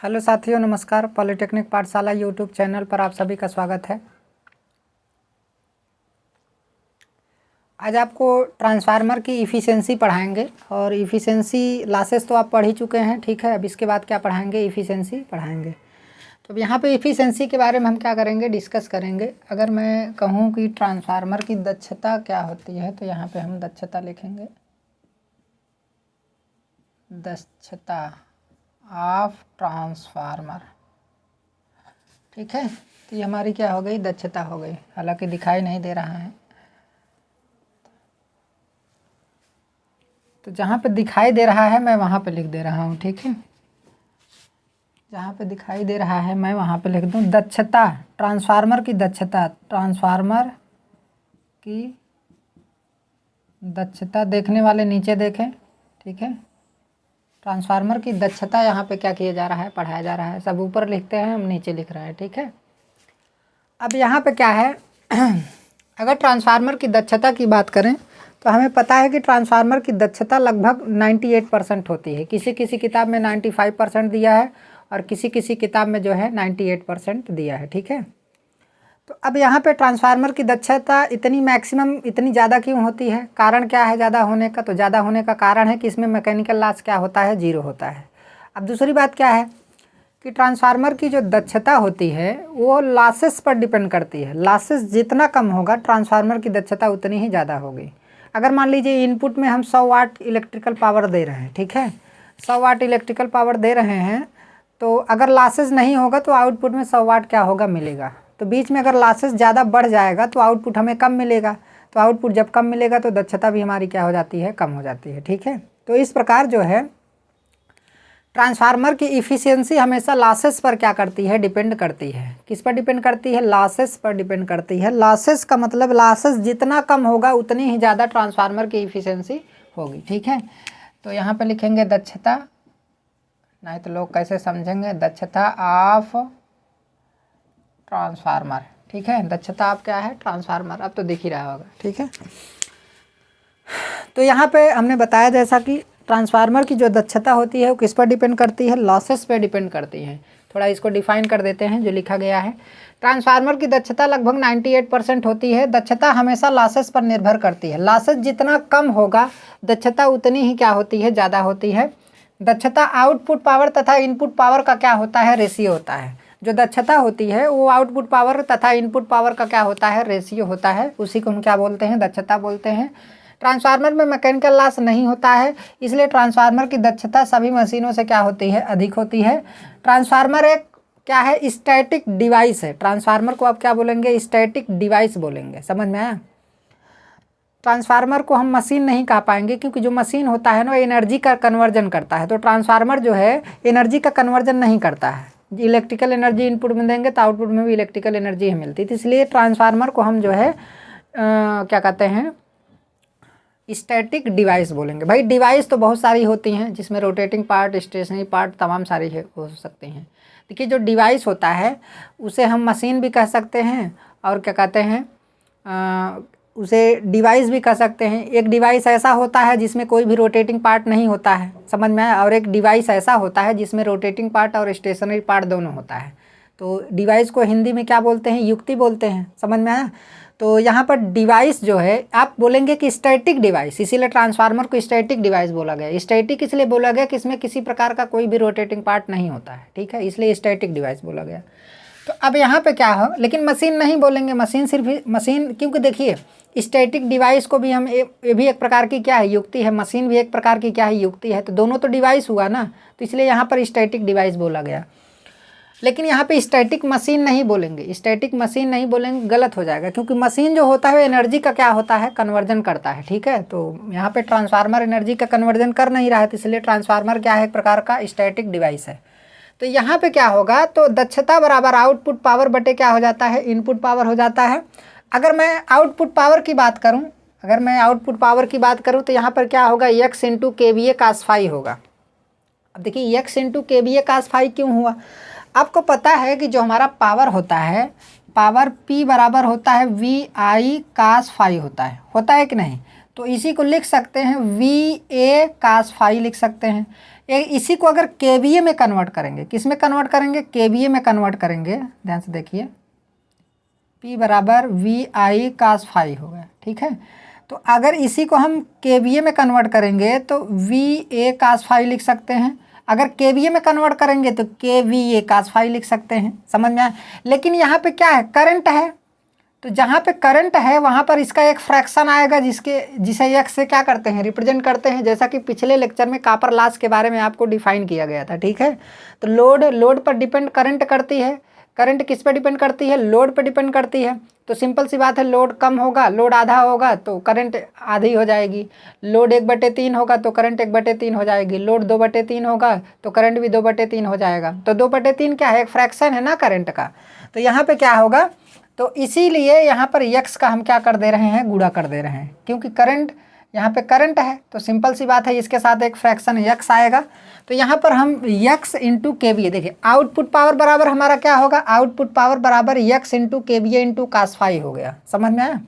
Hello साथियों, नमस्कार। Polytechnic पाठशाला यूट्यूब चैनल पर आप सभी का स्वागत है। आज आपको ट्रांसफार्मर की इफ़िशेंसी पढ़ाएंगे और इफ़िशेंसी लॉसेस तो आप पढ़ ही चुके हैं, ठीक है। अब इसके बाद क्या पढ़ाएंगे? इफ़िशेंसी पढ़ाएंगे। तो अब यहाँ पे इफ़िशेंसी के बारे में हम क्या करेंगे? डिस्कस करेंगे। अगर मैं कहूँ कि ट्रांसफार्मर की दक्षता क्या होती है तो यहाँ पर हम दक्षता लिखेंगे, दक्षता ऑफ ट्रांसफार्मर, ठीक है। तो ये हमारी क्या हो गई? दक्षता हो गई। हालांकि दिखाई नहीं दे रहा है, तो जहाँ पे दिखाई दे रहा है मैं वहाँ पे लिख दे रहा हूँ, ठीक है। जहाँ पे दिखाई दे रहा है मैं वहाँ पे लिख दूँ दक्षता, ट्रांसफार्मर की दक्षता। ट्रांसफार्मर की दक्षता, देखने वाले नीचे देखें, ठीक है। ट्रांसफार्मर की दक्षता यहाँ पे क्या किया जा रहा है? पढ़ाया जा रहा है। सब ऊपर लिखते हैं, हम नीचे लिख रहे हैं, ठीक है। अब यहाँ पे क्या है अगर ट्रांसफार्मर की दक्षता की बात करें तो हमें पता है कि ट्रांसफार्मर की दक्षता लगभग 98% होती है। किसी किसी किताब में 95% दिया है और किसी किसी किताब में जो है 98% दिया है, ठीक है। तो अब यहाँ पे ट्रांसफार्मर की दक्षता इतनी मैक्सिमम इतनी ज़्यादा क्यों होती है? कारण क्या है ज़्यादा होने का? तो ज़्यादा होने का कारण है कि इसमें मैकेनिकल लॉस क्या होता है? 0 होता है। अब दूसरी बात क्या है कि ट्रांसफार्मर की जो दक्षता होती है वो लॉसेस पर डिपेंड करती है। लॉसेस जितना कम होगा ट्रांसफार्मर की दक्षता उतनी ही ज़्यादा होगी। अगर मान लीजिए इनपुट में हम 100 वाट इलेक्ट्रिकल पावर दे रहे हैं, ठीक है, 100 वाट इलेक्ट्रिकल पावर दे रहे हैं, तो अगर लॉसेस नहीं होगा तो आउटपुट में 100 वाट क्या होगा? मिलेगा। तो बीच में अगर लॉसेस ज़्यादा बढ़ जाएगा तो आउटपुट हमें कम मिलेगा। तो आउटपुट जब कम मिलेगा तो दक्षता भी हमारी क्या हो जाती है? कम हो जाती है, ठीक है। तो इस प्रकार जो है ट्रांसफार्मर की इफ़िशियंसी हमेशा लॉसेस पर क्या करती है? डिपेंड करती है। किस पर डिपेंड करती है? लॉसेस पर डिपेंड करती है। लॉसेस का मतलब लॉसेस जितना कम होगा उतनी ही ज़्यादा ट्रांसफार्मर की इफ़िशियंसी होगी, ठीक है। तो यहाँ पे लिखेंगे दक्षता, नहीं तो लोग कैसे समझेंगे? दक्षता ऑफ ट्रांसफार्मर, ठीक है। दक्षता ऑफ क्या है? ट्रांसफार्मर। अब तो दिख ही रहा होगा, ठीक है। तो यहाँ पे हमने बताया जैसा कि ट्रांसफार्मर की जो दक्षता होती है वो किस पर डिपेंड करती है? लॉसेस पे डिपेंड करती है। थोड़ा इसको डिफाइन कर देते हैं जो लिखा गया है। ट्रांसफार्मर की दक्षता लगभग 98% होती है। दक्षता हमेशा लॉसेस पर निर्भर करती है। लॉसेस जितना कम होगा दक्षता उतनी ही क्या होती है? ज़्यादा होती है। दक्षता आउटपुट पावर तथा इनपुट पावर का क्या होता है? रेशियो होता है। जो दक्षता होती है वो आउटपुट पावर तथा इनपुट पावर का क्या होता है? रेशियो होता है। उसी को हम क्या बोलते हैं? दक्षता बोलते हैं। ट्रांसफार्मर में मैकेनिकल लॉस नहीं होता है, इसलिए ट्रांसफार्मर की दक्षता सभी मशीनों से क्या होती है? अधिक होती है। ट्रांसफार्मर एक क्या है? स्टैटिक डिवाइस है। ट्रांसफार्मर को आप क्या बोलेंगे? स्टैटिक डिवाइस बोलेंगे। समझ में आया? ट्रांसफार्मर को हम मशीन नहीं कह पाएंगे क्योंकि जो मशीन होता है ना एनर्जी का कन्वर्जन करता है, तो ट्रांसफार्मर जो है एनर्जी का कन्वर्जन नहीं करता है। इलेक्ट्रिकल एनर्जी इनपुट में देंगे तो आउटपुट में भी इलेक्ट्रिकल एनर्जी ही मिलती है। तो इसलिए ट्रांसफार्मर को हम जो है क्या कहते हैं? स्टैटिक डिवाइस बोलेंगे। भाई डिवाइस तो बहुत सारी होती हैं जिसमें रोटेटिंग पार्ट, स्टेशनरी पार्ट तमाम सारी हो सकती हैं। देखिए जो डिवाइस होता है उसे हम मशीन भी कह सकते हैं और क्या कहते हैं उसे डिवाइस भी कह सकते हैं। एक डिवाइस ऐसा होता है जिसमें कोई भी रोटेटिंग पार्ट नहीं होता है, समझ में आया? और एक डिवाइस ऐसा होता है जिसमें रोटेटिंग पार्ट और स्टेशनरी पार्ट दोनों होता है। तो डिवाइस को हिंदी में क्या बोलते हैं? युक्ति बोलते हैं। समझ में आया? तो यहाँ पर डिवाइस जो है आप बोलेंगे कि स्टैटिक डिवाइस, इसीलिए ट्रांसफार्मर को स्टैटिक डिवाइस बोला गया। स्टैटिक इसलिए बोला गया कि इसमें किसी प्रकार का कोई भी रोटेटिंग पार्ट नहीं होता है, ठीक है, इसलिए स्टैटिक डिवाइस बोला गया। तो अब यहाँ पे क्या हो, लेकिन मशीन नहीं बोलेंगे। मशीन सिर्फ मशीन, क्योंकि देखिए स्टैटिक डिवाइस को भी हम ये भी एक प्रकार की क्या है? युक्ति है। मशीन भी एक प्रकार की क्या है? युक्ति है। तो दोनों तो डिवाइस हुआ ना, तो इसलिए यहाँ पर स्टैटिक डिवाइस बोला गया। लेकिन यहाँ पे स्टैटिक मशीन नहीं बोलेंगे। स्टैटिक मशीन नहीं बोलेंगे, गलत हो जाएगा, क्योंकि मशीन जो होता है एनर्जी का क्या होता है? कन्वर्जन करता है, ठीक है। तो यहाँ पे ट्रांसफार्मर एनर्जी का कन्वर्जन कर नहीं रहा है, तो इसलिए ट्रांसफार्मर क्या है? एक प्रकार का स्टैटिक डिवाइस है। तो यहाँ पे क्या होगा? तो दक्षता बराबर आउटपुट पावर बटे क्या हो जाता है? इनपुट पावर हो जाता है। अगर मैं आउटपुट पावर की बात करूँ तो यहाँ पर क्या होगा? x into KVA cos phi होगा। अब देखिए x into KVA cos phi क्यों हुआ? आपको पता है कि जो हमारा पावर होता है, पावर P बराबर होता है VI cos फाई होता है कि नहीं? तो इसी को लिख सकते हैं VA cos फाई लिख सकते हैं। इसी को अगर KVA में कन्वर्ट करेंगे, किस में कन्वर्ट करेंगे, KVA में कन्वर्ट करेंगे, ध्यान से देखिए, P बराबर VI cos फाई हो गया, ठीक है। तो अगर इसी को हम KVA में कन्वर्ट करेंगे तो VA cos फाई लिख सकते हैं। अगर KVA में कन्वर्ट करेंगे तो KVA cos फाई लिख सकते हैं, समझ में आया। लेकिन यहाँ पे क्या है, करंट है, तो जहाँ पे करंट है वहाँ पर इसका एक फ्रैक्शन आएगा जिसे x से क्या करते हैं, रिप्रेजेंट करते हैं, जैसा कि पिछले लेक्चर में कॉपर लॉस के बारे में आपको डिफाइन किया गया था, ठीक है। तो लोड पर डिपेंड करंट करती है, करंट किस पे डिपेंड करती है, लोड पे डिपेंड करती है। तो सिंपल सी बात है, लोड कम होगा, लोड आधा होगा तो करंट आधी हो जाएगी, लोड 1/3 होगा तो करंट 1/3 हो जाएगी, लोड 2/3 होगा तो करंट भी 2/3 हो जाएगा। तो 2/3 क्या है, एक फ्रैक्शन है ना करंट का। तो यहाँ पे क्या होगा, तो इसीलिए यहाँ पर x का हम क्या कर दे रहे हैं, गुणा कर दे रहे हैं, क्योंकि करंट यहाँ पे करंट है तो सिंपल सी बात है इसके साथ एक फ्रैक्शन x आएगा। तो यहाँ पर हम x इंटू KVA, देखिए आउटपुट पावर बराबर हमारा क्या होगा, आउटपुट पावर बराबर x into KVA into cos phi हो गया, समझ में आया।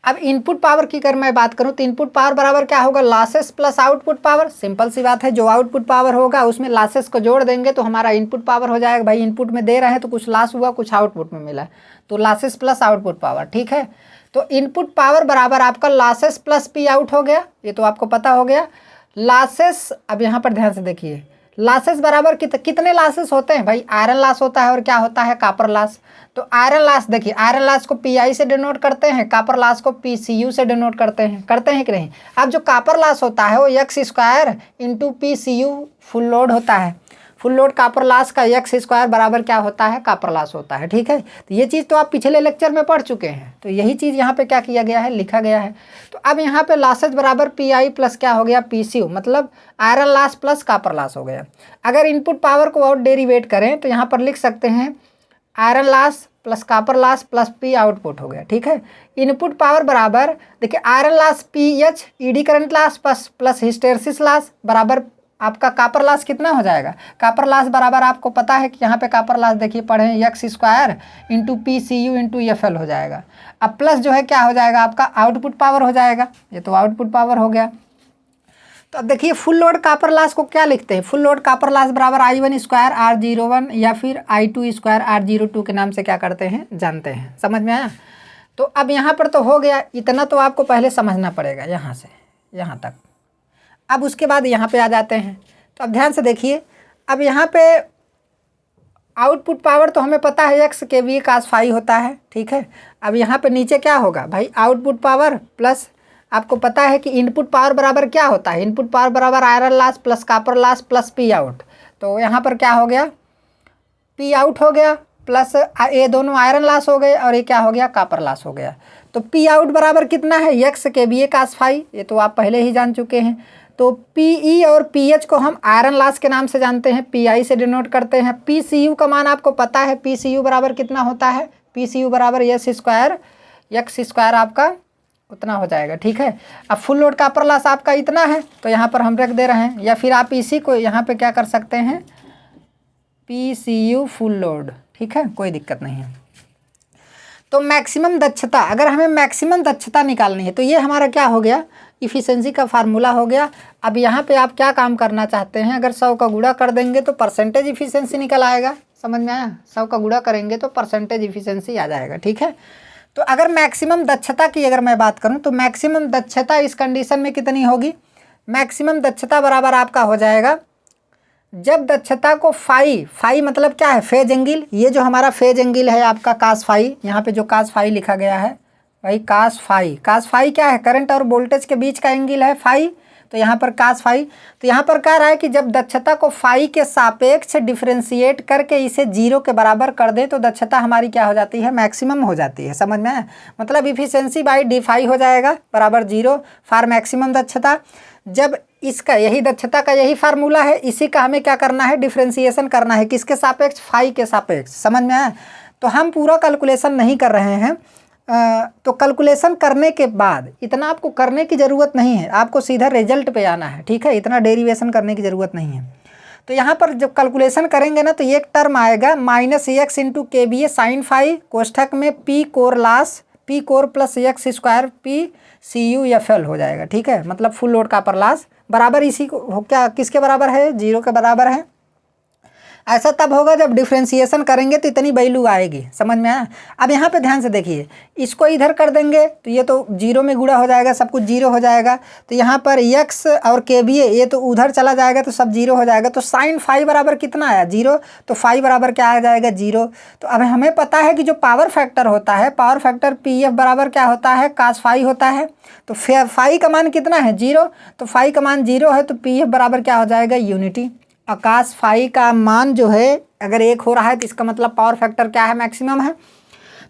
अब इनपुट पावर की अगर मैं बात करूं तो इनपुट पावर बराबर क्या होगा, losses plus output power. Simple सी बात है, जो आउटपुट पावर होगा उसमें लॉसेस को जोड़ देंगे तो हमारा इनपुट पावर हो जाएगा। भाई इनपुट में दे रहे हैं तो कुछ लॉस हुआ, कुछ आउटपुट में मिला, तो लॉसेस प्लस आउटपुट पावर, ठीक है। तो इनपुट पावर बराबर आपका लॉसेस प्लस P आउट हो गया, ये तो आपको पता हो गया। लॉसेस, अब यहाँ पर ध्यान से देखिए, लॉसेस बराबर कितने लॉसेस होते हैं भाई, आयरन लॉस होता है और क्या होता है, कॉपर लॉस। तो आयरन लॉस, देखिए आयरन लॉस को PI से डिनोट करते हैं, कॉपर लॉस को PCU से डिनोट करते हैं कि नहीं। अब जो कॉपर लॉस होता है वो x² into PCU full load होता है। फुल लोड कॉपर लॉस का x² बराबर क्या होता है, कॉपर लॉस होता है, ठीक है। तो ये चीज़ तो आप पिछले लेक्चर में पढ़ चुके हैं, तो यही चीज़ यहाँ पे क्या किया गया है, लिखा गया है। तो अब यहाँ पे लॉसेज बराबर PI प्लस क्या हो गया, PCU, मतलब iron loss plus copper loss हो गया। अगर इनपुट पावर को और डेरिवेट करें तो यहाँ पर लिख सकते हैं iron loss plus copper loss plus P output हो गया, ठीक है। इनपुट पावर बराबर, देखिए iron loss PH, ED current loss plus hysteresis loss बराबर आपका कॉपर लॉस कितना हो जाएगा, कॉपर लॉस बराबर आपको पता है कि यहाँ पे कॉपर लॉस देखिए पढ़े x² into PCU into FL हो जाएगा। अब प्लस जो है क्या हो जाएगा, आपका आउटपुट पावर हो जाएगा, ये तो आउटपुट पावर हो गया। तो अब देखिए फुल लोड कॉपर लॉस को क्या लिखते हैं, फुल लोड कॉपर लॉस बराबर I1² R01 या फिर I2² R02 के नाम से क्या करते हैं, जानते हैं, समझ में आया। तो अब यहाँ पर तो हो गया, इतना तो आपको पहले समझना पड़ेगा यहाँ से यहाँ तक। अब उसके बाद यहाँ पे आ जाते हैं, तो अब ध्यान से देखिए, अब यहाँ पे आउटपुट पावर तो हमें पता है x KVA cos फाई होता है, ठीक है। अब यहाँ पे नीचे क्या होगा भाई, आउटपुट पावर प्लस आपको पता है कि इनपुट पावर बराबर क्या होता है, इनपुट पावर बराबर iron loss plus copper loss plus P out. तो यहाँ पर क्या हो गया, P आउट हो गया प्लस ये दोनों आयरन लॉस हो गए और ये क्या हो गया, कॉपर लॉस हो गया। तो P आउट बराबर कितना है, x KVA cos फाई, ये तो आप पहले ही जान चुके हैं। तो PE और PH को हम आयरन लॉस के नाम से जानते हैं, PI से डिनोट करते हैं। PCU का मान आपको पता है, PCU बराबर कितना होता है, PCU बराबर x² आपका उतना हो जाएगा, ठीक है। अब फुल लोड कॉपर लॉस आपका इतना है तो यहाँ पर हम रख दे रहे हैं, या फिर आप इसी को यहाँ पे क्या कर सकते हैं, PCU फुल लोड, ठीक है, कोई दिक्कत नहीं है। तो मैक्सिमम दक्षता, अगर हमें मैक्सिमम दक्षता निकालनी है तो ये हमारा क्या हो गया, इफ़िशेंसी का फार्मूला हो गया। अब यहाँ पे आप क्या काम करना चाहते हैं, अगर 100 का गुणा कर देंगे तो परसेंटेज इफ़िशेंसी निकल आएगा, समझ में आया। 100 का गुणा करेंगे तो परसेंटेज इफ़िशेंसी आ जाएगा, ठीक है। तो अगर मैक्सिमम दक्षता की अगर मैं बात करूँ तो मैक्सिमम दक्षता इस कंडीशन में कितनी होगी, मैक्सिमम दक्षता बराबर आपका हो जाएगा, जब दक्षता को फाई मतलब क्या है, फेज एंगल, ये जो हमारा फेज एंगल है आपका cos फाई, यहाँ पे जो cos फाई लिखा गया है भाई cos फाई क्या है, करंट और वोल्टेज के बीच का एंगल है फाई, तो यहाँ पर cos फाई। तो यहाँ पर कह रहा है कि जब दक्षता को फाई के सापेक्ष डिफ्रेंशिएट करके इसे 0 के बराबर कर दे तो दक्षता हमारी क्या हो जाती है, मैक्सिमम हो जाती है, समझ में आया। मतलब इफिशिएंसी बाई डी फाई हो जाएगा बराबर 0 फॉर मैक्सिमम दक्षता। जब इसका यही दक्षता का यही फार्मूला है, इसी का हमें क्या करना है, डिफ्रेंशिएशन करना है, किसके सापेक्ष, फाई के सापेक्ष, समझ में आया। तो हम पूरा कैलकुलेशन नहीं कर रहे हैं, तो कैलकुलेशन करने के बाद इतना आपको करने की ज़रूरत नहीं है, आपको सीधा रिजल्ट पे आना है, ठीक है, इतना डेरिवेशन करने की ज़रूरत नहीं है। तो यहाँ पर जब कैलकुलेशन करेंगे ना तो एक टर्म आएगा -x into KVA sine phi कोष्ठक में P core loss, P core plus x² P CuFl हो जाएगा। ठीक है, मतलब फुल लोड कॉपर लॉस बराबर इसी को क्या किसके बराबर है, 0 के बराबर है। ऐसा तब होगा जब डिफ्रेंशिएशन करेंगे तो इतनी वैल्यू आएगी, समझ में आया। अब यहाँ पे ध्यान से देखिए, इसको इधर कर देंगे तो ये तो 0 में गुणा हो जाएगा, सब कुछ 0 हो जाएगा। तो यहाँ पर x और kVA ये तो उधर चला जाएगा तो सब 0 हो जाएगा। तो साइन फाई बराबर कितना आया, 0। तो फाई बराबर क्या आ जाएगा, 0। तो अब हमें पता है कि जो पावर फैक्टर होता है, पावर फैक्टर PF बराबर क्या होता है, cos फाई होता है। तो फाई का मान कितना है, 0। तो फाई का मान 0 है तो PF बराबर क्या हो जाएगा, यूनिटी। आकाश फाई का मान जो है अगर 1 हो रहा है तो इसका मतलब पावर फैक्टर क्या है, मैक्सिमम है।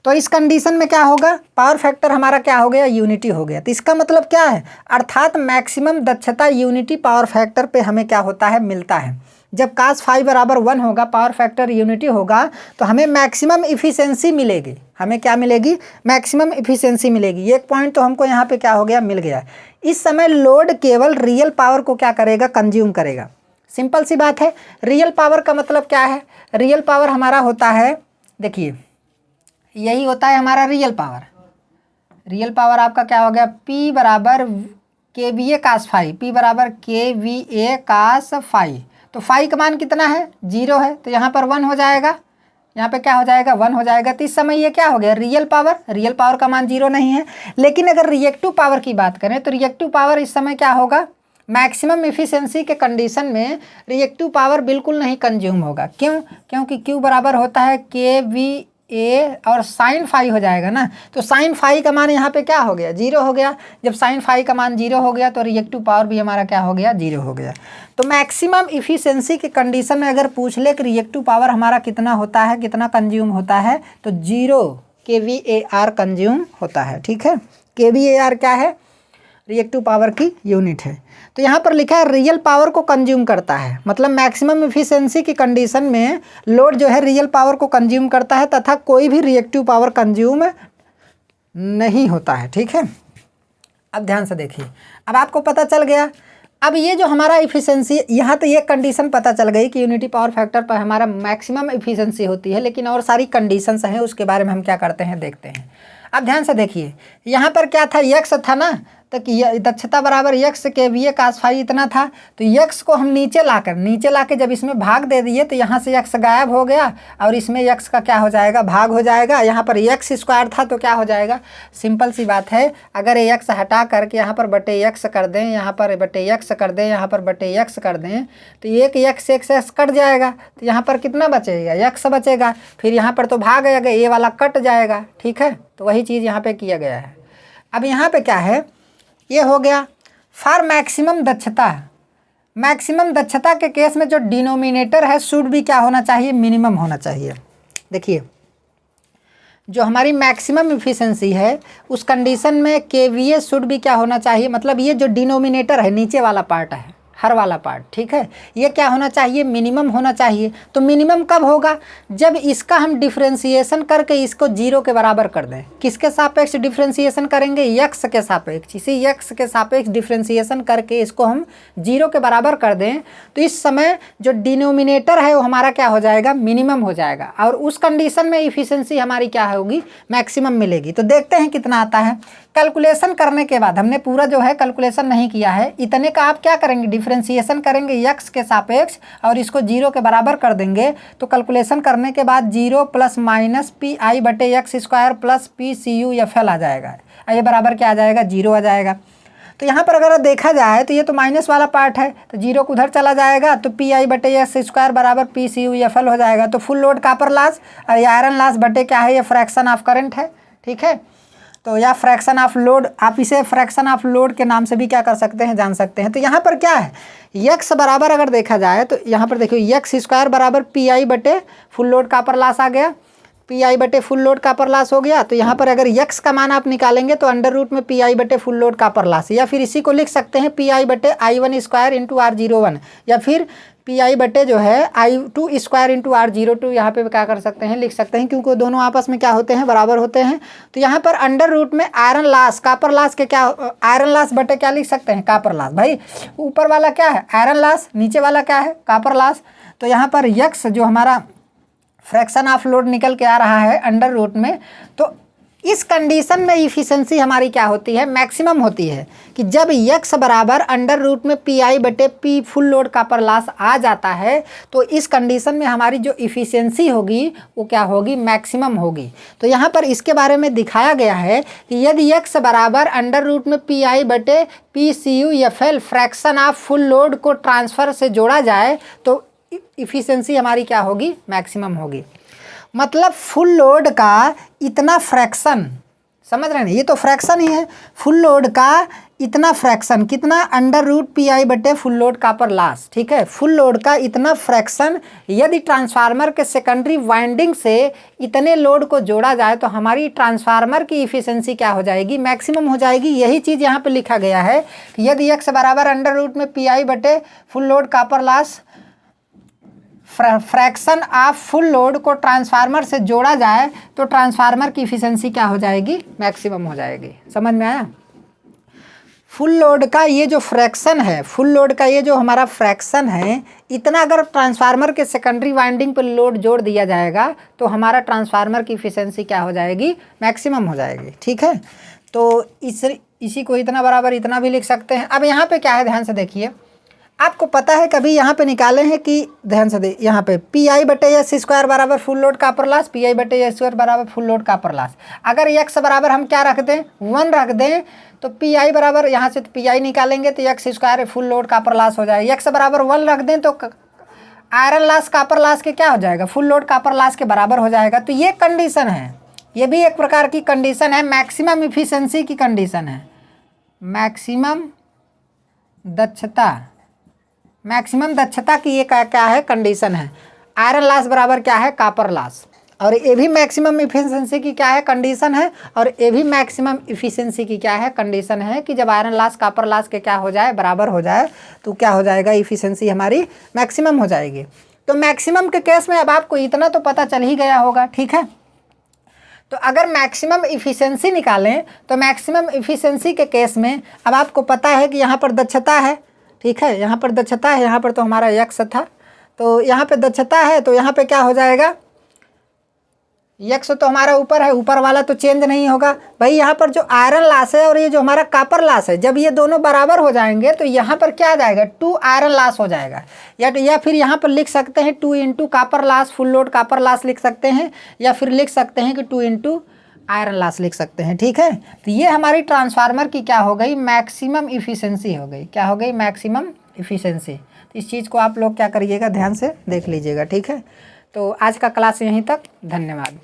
तो इस कंडीशन में क्या होगा, पावर फैक्टर हमारा क्या हो गया, यूनिटी हो गया। तो इसका मतलब क्या है, अर्थात मैक्सिमम दक्षता यूनिटी पावर फैक्टर पे हमें क्या होता है, मिलता है। जब cos फाई बराबर 1 होगा, पावर फैक्टर यूनिटी होगा, तो हमें मैक्सिमम इफिशियंसी मिलेगी। हमें क्या मिलेगी, मैक्सिमम इफिशियंसी मिलेगी। एक पॉइंट तो हमको यहाँ पे क्या हो गया, मिल गया। इस समय लोड केवल रियल पावर को क्या करेगा, कंज्यूम करेगा। सिंपल सी बात है। रियल पावर का मतलब क्या है, रियल पावर हमारा होता है, देखिए यही होता है हमारा रियल पावर। रियल पावर आपका क्या हो गया, P बराबर KVA cos फाई, P बराबर KVA cos फाई। तो फाई का मान कितना है, 0 है। तो यहाँ पर 1 हो जाएगा, यहाँ पे क्या हो जाएगा, 1 हो जाएगा। तो इस समय ये क्या हो गया, रियल पावर। रियल पावर का मान 0 नहीं है। लेकिन अगर रिएक्टिव पावर की बात करें तो रिएक्टिव पावर इस समय क्या होगा, मैक्सिमम इफिशियंसी के कंडीशन में रिएक्टिव पावर बिल्कुल नहीं कंज्यूम होगा। क्यों, क्योंकि Q बराबर होता है KVA और साइन फाई हो जाएगा ना। तो साइन फाई का मान यहाँ पे क्या हो गया, 0 हो गया। जब साइन फाई का मान 0 हो गया तो रिएक्टिव पावर भी हमारा क्या हो गया, 0 हो गया। तो मैक्सिमम इफिशियंसी के कंडीशन में अगर पूछ ले कि रिएक्टिव पावर हमारा कितना होता है, कितना कंज्यूम होता है, तो 0 kVAR कंज्यूम होता है। ठीक है, kVAR क्या है, रिएक्टिव पावर की यूनिट है। तो यहाँ पर लिखा है रियल पावर को कंज्यूम करता है, मतलब मैक्सिमम इफिशियंसी की कंडीशन में लोड जो है रियल पावर को कंज्यूम करता है तथा कोई भी रिएक्टिव पावर कंज्यूम नहीं होता है। ठीक है, अब ध्यान से देखिए, अब आपको पता चल गया। अब ये जो हमारा इफिशियंसी, यहाँ तो ये कंडीशन पता चल गई कि यूनिटी पावर फैक्टर पर हमारा मैक्सिमम इफिशियंसी होती है, लेकिन और सारी कंडीशंस हैं, उसके बारे में हम क्या करते हैं, देखते हैं। अब ध्यान से देखिए, यहाँ पर क्या था, यक्स था ना, तो दक्षता बराबर यक्स KVA cos फाई इतना था। तो यक्स को हम नीचे लाके जब इसमें भाग दे दिए तो यहाँ से यक्स गायब हो गया और इसमें यक्स का क्या हो जाएगा, भाग हो जाएगा। यहाँ पर यक्स स्क्वायर था तो क्या हो जाएगा, सिंपल सी बात है। अगर यक्स हटा करके यहाँ पर बटे यक्स कर दें, यहाँ पर बटे यक्स कर दें, यहाँ पर बटे यक्स कर दें, तो एक यक्स कट जाएगा। तो यहाँ पर कितना बचेगा, यक्स बचेगा। फिर यहाँ पर तो भाग आएगा, ये वाला कट जाएगा। ठीक है, तो वही चीज़ यहाँ पे किया गया है। अब यहाँ पे क्या है, ये हो गया फॉर मैक्सिमम दक्षता। मैक्सिमम दक्षता के केस में जो डिनोमिनेटर है शुड भी क्या होना चाहिए, मिनिमम होना चाहिए। देखिए, जो हमारी मैक्सिमम इफिशियंसी है उस कंडीशन में KVA शुड भी क्या होना चाहिए, मतलब ये जो डिनोमिनेटर है, नीचे वाला पार्ट है, हर वाला पार्ट, ठीक है, ये क्या होना चाहिए, मिनिमम होना चाहिए। तो मिनिमम कब होगा, जब इसका हम डिफ्रेंशिएशन करके इसको 0 के बराबर कर दें। किसके सापेक्ष डिफ्रेंशिएशन करेंगे, यक्स के सापेक्ष। इसी यक्स के सापेक्ष डिफ्रेंशिएशन करके इसको हम 0 के बराबर कर दें तो इस समय जो डिनोमिनेटर है वो हमारा क्या हो जाएगा, मिनिमम हो जाएगा, और उस कंडीशन में इफिशियंसी हमारी क्या होगी, मैक्सिमम मिलेगी। तो देखते हैं कितना आता है। कैलकुलेशन करने के बाद, हमने पूरा जो है कैलकुलेशन नहीं किया है, इतने का आप क्या करेंगे, डिफ्रेंशिएशन करेंगे यक्स के सापेक्ष और इसको 0 के बराबर कर देंगे। तो कैलकुलेशन करने के बाद 0 प्लस माइनस PI बटे यक्स स्क्वायर प्लस PCUFL आ जाएगा। ये बराबर क्या आ जाएगा, 0 आ जाएगा। तो यहाँ पर अगर देखा जाए तो ये तो माइनस वाला पार्ट है, तो 0 को उधर चला जाएगा, तो PI बटे यक्स स्क्वायर बराबर PCUFL हो जाएगा। तो फुल लोड कॉपर लॉस और ये आयरन लॉस बटे क्या है, ये फ्रैक्शन ऑफ करंट है। ठीक है, तो या फ्रैक्शन ऑफ लोड, आप इसे फ्रैक्शन ऑफ लोड के नाम से भी क्या कर सकते हैं, जान सकते हैं। तो यहाँ पर क्या है, यक्स बराबर अगर देखा जाए तो यहाँ पर देखिए यक्स स्क्वायर बराबर PI बटे फुल लोड कॉपर लॉस आ गया, PI बटे फुल लोड कॉपर लॉस हो गया। तो यहाँ पर अगर यक्स का मान आप निकालेंगे तो अंडर रूट में PI बटे फुल लोड कॉपर लॉस, या फिर इसी को लिख सकते हैं PI बटे I1 स्क्वायर इंटू R01, या फिर PI बटे जो है I2 स्क्वायर इंटू R02, यहाँ पे क्या कर सकते हैं, लिख सकते हैं, क्योंकि दोनों आपस में क्या होते हैं, बराबर होते हैं। तो यहाँ पर अंडर रूट में आयरन लॉस, कॉपर लॉस के क्या, आयरन लॉस बटे क्या लिख सकते हैं, कॉपर लॉस। भाई ऊपर वाला क्या है, आयरन लॉस, नीचे वाला क्या है, कॉपर लॉस। तो यहाँ पर यक्स जो हमारा फ्रैक्शन ऑफ लोड निकल के आ रहा है अंडर रूट में, तो इस कंडीशन में इफिशिएंसी हमारी क्या होती है, मैक्सिमम होती है, कि जब x बराबर अंडर रूट में PI/P full load copper loss आ जाता है तो इस कंडीशन में हमारी जो इफिशिएंसी होगी वो क्या होगी, मैक्सिमम होगी। तो यहाँ पर इसके बारे में दिखाया गया है कि यदि x बराबर अंडर रूट में PI/PCU/FL fraction of full load को ट्रांसफ़र से जोड़ा जाए तो इफिशिएंसी हमारी क्या होगी, मैक्सिमम होगी। मतलब फुल लोड का इतना फ्रैक्शन, समझ रहे हैं, ये तो फ्रैक्शन ही है, फुल लोड का इतना फ्रैक्शन कितना, under root PI/, full load copper loss, ठीक है। फुल लोड का इतना फ्रैक्शन यदि ट्रांसफार्मर के सेकेंडरी वाइंडिंग से इतने लोड को जोड़ा जाए तो हमारी ट्रांसफार्मर की इफिशिएंसी क्या हो जाएगी, मैक्सिमम हो जाएगी। यही चीज़ यहाँ पे लिखा गया है कि यदि x बराबर अंडर रूट में PI/, full load copper loss fraction of full load को ट्रांसफार्मर से जोड़ा जाए तो ट्रांसफार्मर की इफिशिएंसी क्या हो जाएगी, मैक्सिमम हो जाएगी। समझ में आया। फुल लोड का ये जो फ्रैक्शन है, फुल लोड का ये जो हमारा फ्रैक्शन है, इतना अगर ट्रांसफार्मर के सेकेंडरी वाइंडिंग पर लोड जोड़ दिया जाएगा तो हमारा ट्रांसफार्मर की इफिशिएंसी क्या हो जाएगी, मैक्सिमम हो जाएगी, ठीक है। तो इसी को इतना बराबर इतना भी लिख सकते हैं। अब यहाँ पे क्या है, ध्यान से देखिए, आपको पता है कभी यहाँ पे निकाले हैं कि, ध्यान से दे, यहाँ पे PI/S² बराबर full load copper loss, PI/S² बराबर फुल लोड कॉपर लॉस। अगर x बराबर हम क्या रख दें, 1 रख दें तो PI बराबर, यहाँ से तो PI निकालेंगे तो x² full load copper loss हो जाएगा। x बराबर 1 रख दें तो आयरन लॉस कॉपर लॉस के क्या हो जाएगा, फुल लोड कॉपर लॉस के बराबर हो जाएगा। तो ये कंडीशन है, ये भी एक प्रकार की कंडीशन है, मैक्सिमम इफिशिएंसी की कंडीशन है, मैक्सिमम दक्षता की ये क्या है, कंडीशन है। आयरन लॉस बराबर क्या है, कॉपर लॉस, और ये भी मैक्सिमम इफिशिएंसी की क्या है, कंडीशन है। और ये भी मैक्सिमम इफिशिएंसी की क्या है, कंडीशन है कि जब आयरन लॉस कॉपर लॉस के क्या हो जाए, बराबर हो जाए तो क्या हो जाएगा, इफिशिएंसी हमारी मैक्सिमम हो जाएगी। तो मैक्सिमम के केस में अब आपको इतना तो पता चल ही गया होगा, ठीक है। तो अगर मैक्सिमम इफिशिएंसी निकालें तो मैक्सिमम इफिशिएंसी के केस में अब आपको पता है कि यहाँ पर दक्षता है, ठीक है, यहाँ पर दक्षता है, यहाँ पर तो हमारा x था, तो यहाँ पे दक्षता है, तो यहाँ पे क्या हो जाएगा, x तो हमारा ऊपर है, ऊपर वाला तो चेंज नहीं होगा भाई। यहाँ पर जो आयरन लॉस है और ये जो हमारा कॉपर लॉस है, जब ये दोनों बराबर हो जाएंगे तो यहाँ पर क्या आ जाएगा, 2 आयरन लॉस हो जाएगा। या फिर यहाँ पर लिख सकते हैं 2 × copper loss full load copper loss लिख सकते हैं, या फिर लिख सकते हैं कि 2 × आयरन लॉस लिख सकते हैं, ठीक है। तो ये हमारी ट्रांसफार्मर की क्या हो गई, मैक्सिमम इफिशिएंसी हो गई। क्या हो गई, मैक्सिमम इफिशिएंसी। तो इस चीज़ को आप लोग क्या करिएगा, ध्यान से देख लीजिएगा, ठीक है। तो आज का क्लास यहीं तक, धन्यवाद।